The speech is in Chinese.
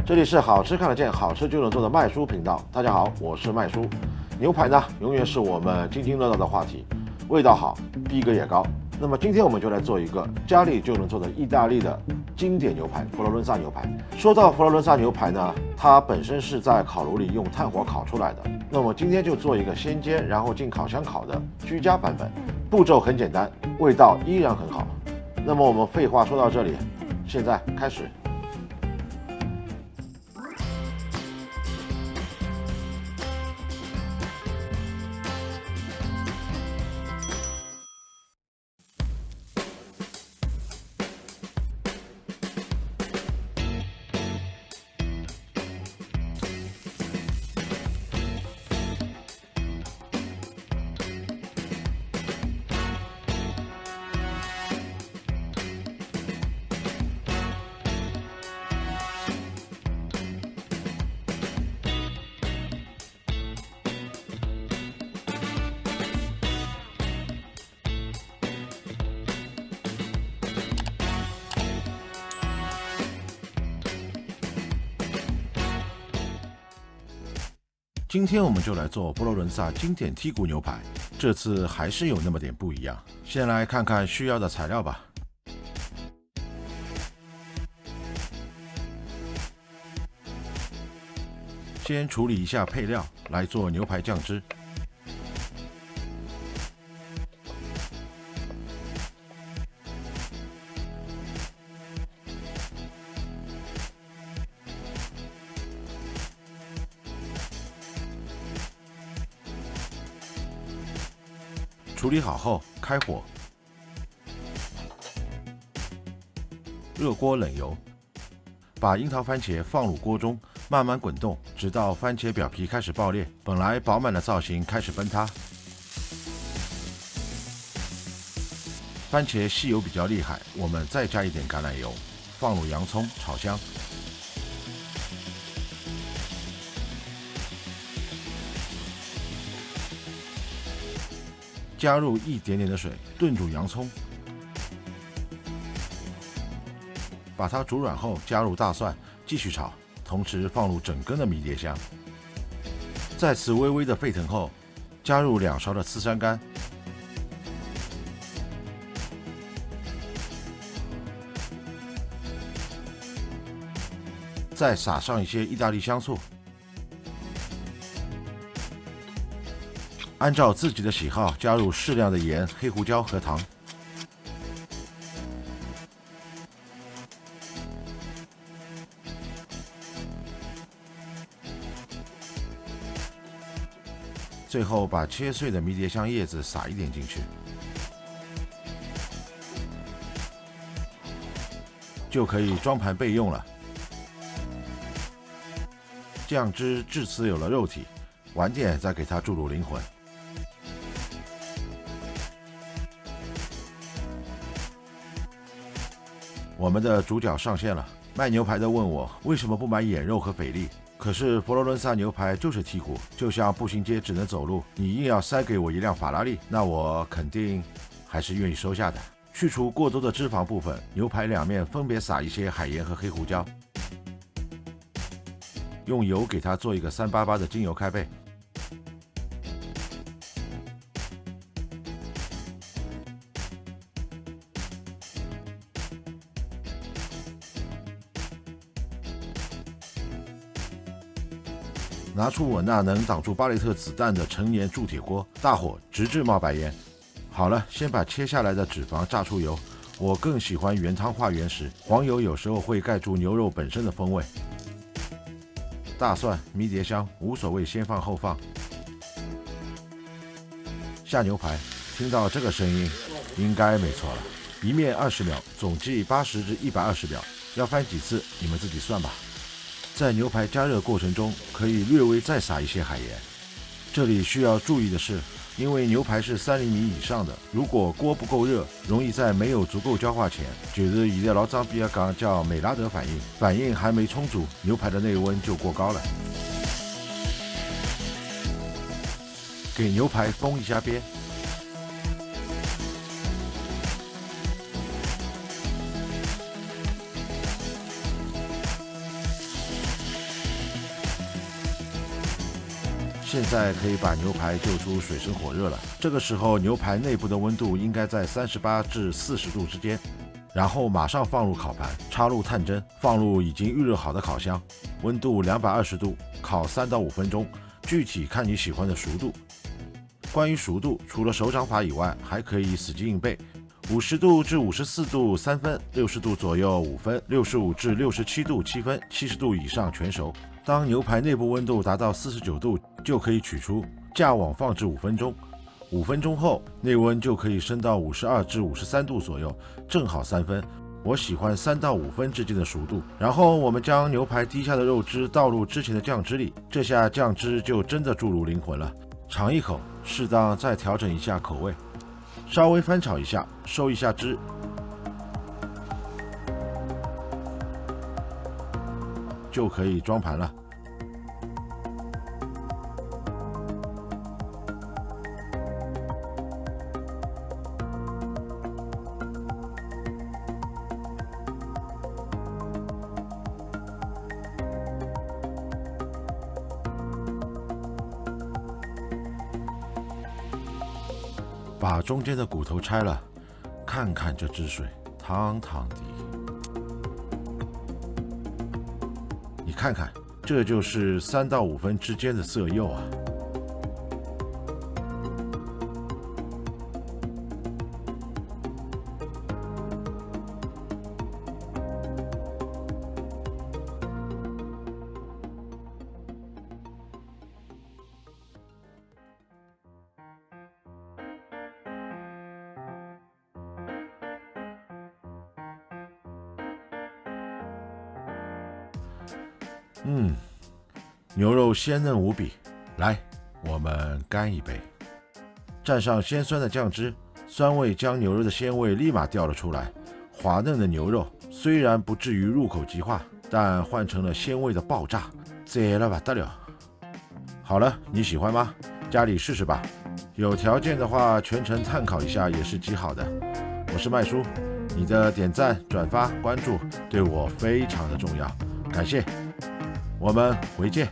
这里是好吃看得见、好吃就能做的麦叔频道。大家好，我是麦叔。牛排呢，永远是我们津津乐道的话题，味道好，逼格也高。那么今天我们就来做一个家里就能做的意大利的经典牛排——佛罗伦萨牛排。说到佛罗伦萨牛排呢，它本身是在烤炉里用炭火烤出来的。那么今天就做一个先煎，然后进烤箱烤的居家版本。步骤很简单，味道依然很好。那么我们废话说到这里，现在开始。今天我们就来做佛罗伦萨经典剔骨牛排，这次还是有那么点不一样。先来看看需要的材料吧。先处理一下配料，来做牛排酱汁。处理好后，开火，热锅冷油，把樱桃番茄放入锅中，慢慢滚动，直到番茄表皮开始爆裂，本来饱满的造型开始崩塌。番茄吸油比较厉害，我们再加一点橄榄油，放入洋葱炒香。加入一点点的水，炖煮洋葱，把它煮软后加入大蒜，继续炒，同时放入整根的迷迭香。再次微微的沸腾后，加入2勺的刺山干，再撒上一些意大利香醋。按照自己的喜好加入适量的盐、黑胡椒和糖。最后把切碎的迷迭香叶子撒一点进去，就可以装盘备用了。酱汁至此有了肉体，晚点再给它注入灵魂。我们的主角上线了，卖牛排的问我为什么不买眼肉和菲力，可是佛罗伦萨牛排就是剔骨，就像步行街只能走路，你硬要塞给我一辆法拉利，那我肯定还是愿意收下的。去除过多的脂肪部分，牛排两面分别撒一些海盐和黑胡椒，用油给它做一个388的精油开背。拿出我那能挡住巴雷特子弹的成年铸铁锅，大火直至冒白烟。好了，先把切下来的脂肪炸出油。我更喜欢原汤化原食，黄油有时候会盖住牛肉本身的风味。大蒜、迷迭香无所谓，先放后放。下牛排，听到这个声音，应该没错了。一面20秒，总计80至120秒，要翻几次，你们自己算吧。在牛排加热过程中，可以略微再撒一些海盐。这里需要注意的是，因为牛排是3厘米以上的，如果锅不够热，容易在没有足够焦化前，就是现在老张比尔讲叫美拉德反应，反应还没充足，牛排的内温就过高了。给牛排封一下边。现在可以把牛排救出水深火热了。这个时候牛排内部的温度应该在38至40度之间，然后马上放入烤盘，插入探针，放入已经预热好的烤箱，温度220度，烤3到5分钟，具体看你喜欢的熟度。关于熟度，除了手掌法以外，还可以死记硬背。50度至54度3分，60度左右5分，65至67度7分，70度以上全熟。当牛排内部温度达到49度，就可以取出，架网放置5分钟。5分钟后，内温就可以升到52至53度左右，正好3分。我喜欢3到5分之间的熟度。然后我们将牛排滴下的肉汁倒入之前的酱汁里，这下酱汁就真的注入灵魂了。尝一口，适当再调整一下口味，稍微翻炒一下，收一下汁，就可以装盘了。把中间的骨头拆了，看看这汁水，汤汤的。你看看，这就是3到5分之间的色釉啊。牛肉鲜嫩无比，来，我们干一杯。蘸上鲜酸的酱汁，酸味将牛肉的鲜味立马调了出来。滑嫩的牛肉虽然不至于入口即化，但换成了鲜味的爆炸，贼了吧得了。好了，你喜欢吗？家里试试吧。有条件的话，全程炭烤一下也是极好的。我是麦叔，你的点赞、转发、关注对我非常的重要，感谢。我们回见。